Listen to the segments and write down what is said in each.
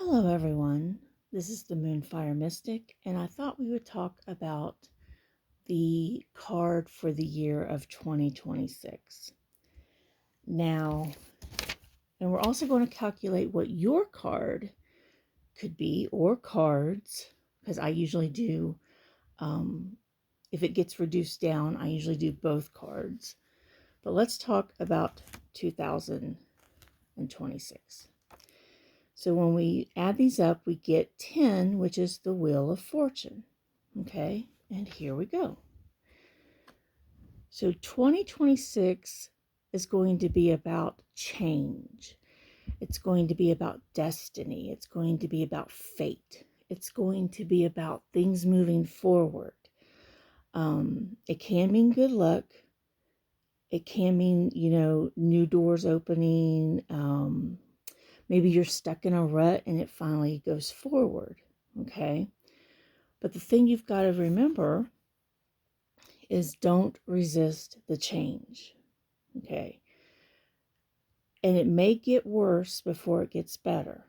Hello, everyone. This is the Moonfire Mystic, and I thought we would talk about the card for the year of 2026. Now, and we're also going to calculate what your card could be, or cards, because I usually do, if it gets reduced down, I usually do both cards. But let's talk about 2026. So when we add these up, we get 10, which is the Wheel of Fortune. Okay, and here we go. So 2026 is going to be about change. It's going to be about destiny. It's going to be about fate. It's going to be about things moving forward. It can mean good luck. It can mean, new doors opening. Maybe you're stuck in a rut and it finally goes forward, okay? But the thing you've got to remember is don't resist the change, okay? And it may get worse before it gets better,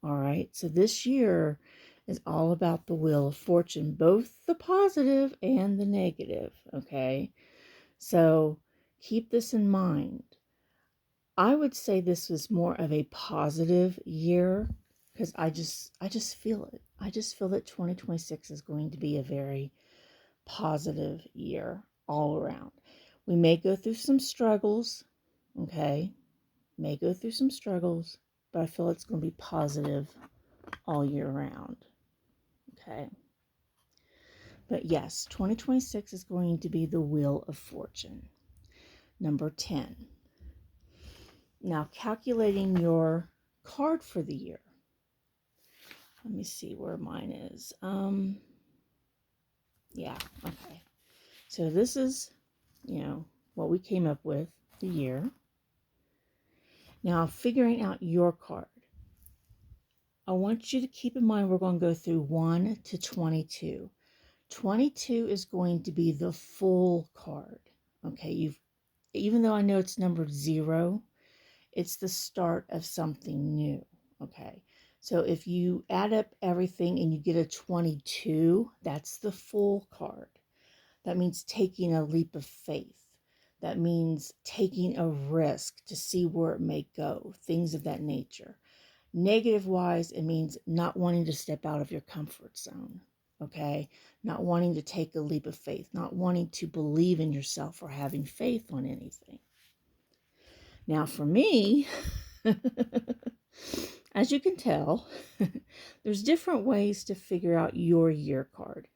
all right? So this year is all about the Wheel of Fortune, both the positive and the negative, okay? So keep this in mind. I would say this was more of a positive year because I just feel it. I just feel that 2026 is going to be a very positive year all around. We may go through some struggles, okay? May go through some struggles, but I feel it's going to be positive all year round, okay? But yes, 2026 is going to be the Wheel of Fortune, number 10. Now, calculating your card for the year. Let me see where mine is. Yeah, okay. So this is, what we came up with, the year. Now, figuring out your card. I want you to keep in mind we're going to go through 1 to 22. 22 is going to be the full card. Okay, even though I know it's numbered 0, it's the start of something new, okay? So if you add up everything and you get a 22, that's the full card. That means taking a leap of faith. That means taking a risk to see where it may go, things of that nature. Negative-wise, it means not wanting to step out of your comfort zone, okay? Not wanting to take a leap of faith, not wanting to believe in yourself or having faith on anything. Now, for me, as you can tell, there's different ways to figure out your year card.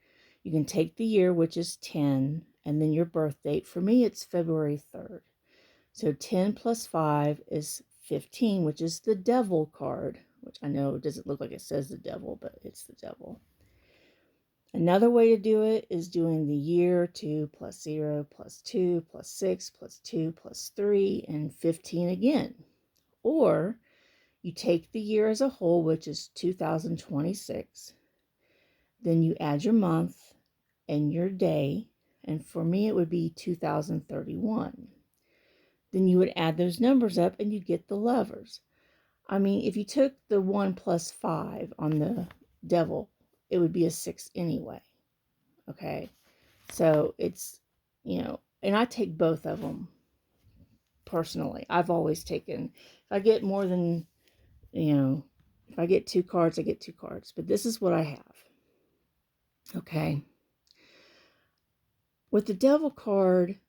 You can take the year, which is 10, and then your birth date. For me, it's February 3rd. So 10 plus 5 is 15, which is the devil card, which I know doesn't look like it says the devil, but it's the devil. Another way to do it is doing the year, 2 plus 0 plus 2 plus 6 plus 2 plus 3, and 15 again. Or you take the year as a whole, which is 2026. Then you add your month and your day. And for me, it would be 2031. Then you would add those numbers up and you get the Lovers. I mean, if you took the 1 plus 5 on the devil, it would be a 6 anyway. Okay? So it's, and I take both of them personally. I've always taken, if I get more than, if I get 2 cards, I get 2 cards. But this is what I have. Okay? With the devil card,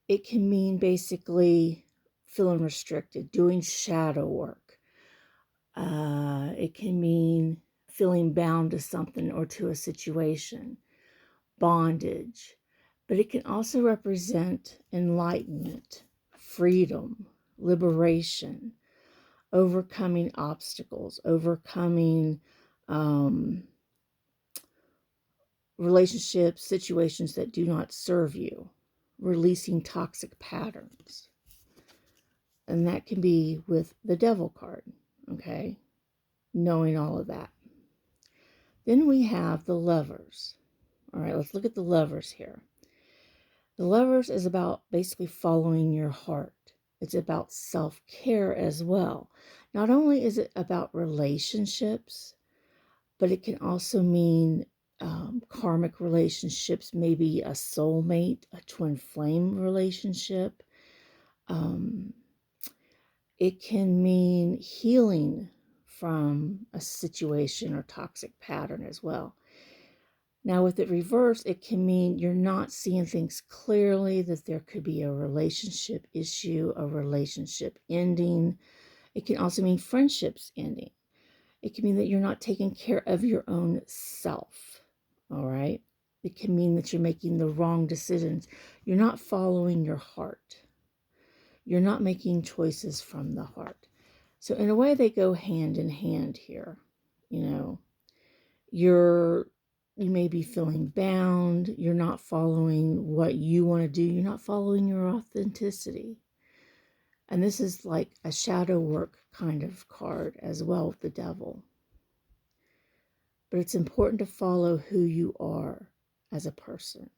it can mean basically feeling restricted, doing shadow work. It can mean feeling bound to something or to a situation, bondage. But it can also represent enlightenment, freedom, liberation, overcoming obstacles, overcoming relationships, situations that do not serve you, releasing toxic patterns. And that can be with the devil card, okay? Knowing all of that. Then we have the Lovers. All right, let's look at the Lovers here. The Lovers is about basically following your heart. It's about self-care as well. Not only is it about relationships, but it can also mean karmic relationships, maybe a soulmate, a twin flame relationship. Um, it can mean healing from a situation or toxic pattern as well. Now, with it reversed, it can mean you're not seeing things clearly, that there could be a relationship issue, a relationship ending. It can also mean friendships ending. It can mean that you're not taking care of your own self, all right? It can mean that you're making the wrong decisions. You're not following your heart. You're not making choices from the heart. So in a way, they go hand in hand here. You know, you may be feeling bound. You're not following what you want to do. You're not following your authenticity. And this is like a shadow work kind of card as well with the devil. But it's important to follow who you are as a person.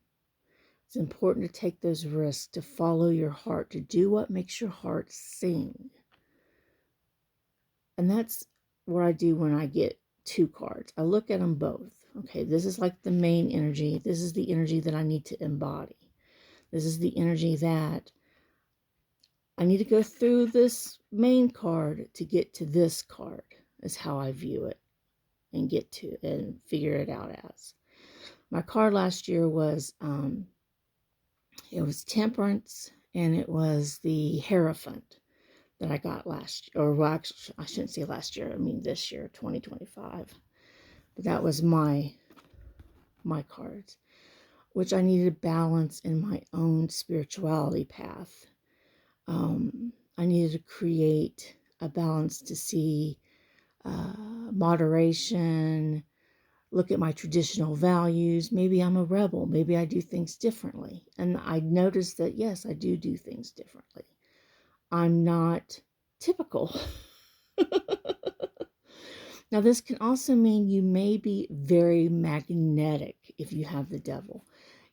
It's important to take those risks, to follow your heart, to do what makes your heart sing. And that's what I do when I get two cards. I look at them both. Okay, this is like the main energy. This is the energy that I need to embody. This is the energy that I need to go through this main card to get to this card, is how I view it and get to and figure it out as. My card last year was, it was Temperance, and it was the Hierophant that I got last year, or well, actually, I shouldn't say last year, I mean this year, 2025. But that was my cards, which I needed balance in my own spirituality path. I needed to create a balance to see moderation, look at my traditional values. Maybe I'm a rebel. Maybe I do things differently. And I noticed that, yes, I do things differently. I'm not typical. Now, this can also mean you may be very magnetic if you have the devil.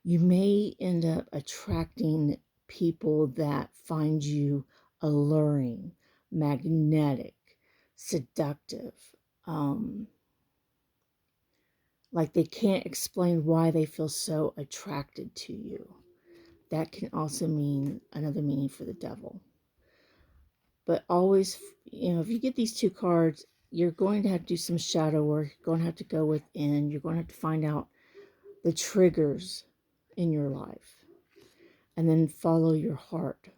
You may end up attracting people that find you alluring, magnetic, seductive. Like they can't explain why they feel so attracted to you. That can also mean another meaning for the devil. But always, if you get these two cards, you're going to have to do some shadow work. You're going to have to go within. You're going to have to find out the triggers in your life. And then follow your heart.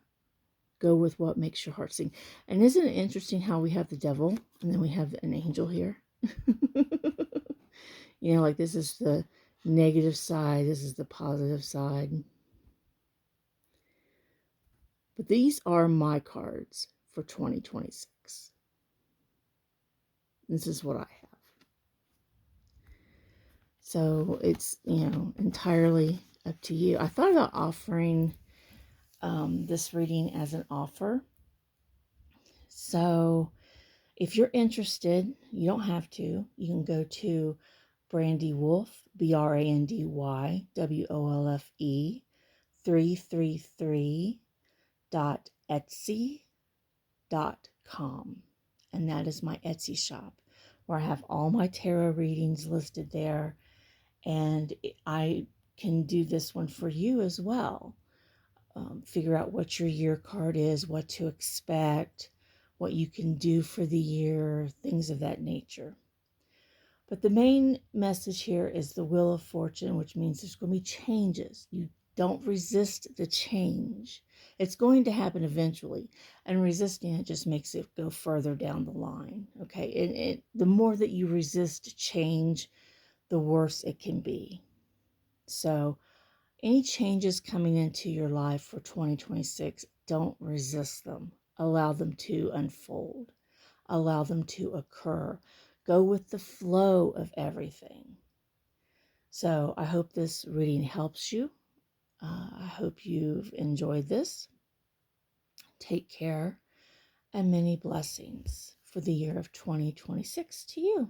Go with what makes your heart sing. And isn't it interesting how we have the devil and then we have an angel here? Like this is the negative side. This is the positive side. But these are my cards for 2026. This is what I have. So it's, entirely up to you. I thought about offering this reading as an offer. So if you're interested, you don't have to. You can go to Brandy Wolfe, BrandyWolfe 333.etsy.com. And that is my Etsy shop where I have all my tarot readings listed there. And I can do this one for you as well. Figure out what your year card is, what to expect, what you can do for the year, things of that nature. But the main message here is the Wheel of Fortune, which means there's going to be changes. You don't resist the change. It's going to happen eventually. And resisting it just makes it go further down the line. Okay. And the more that you resist change, the worse it can be. So any changes coming into your life for 2026, don't resist them. Allow them to unfold. Allow them to occur. Go with the flow of everything. So I hope this reading helps you. I hope you've enjoyed this. Take care and many blessings for the year of 2026 to you.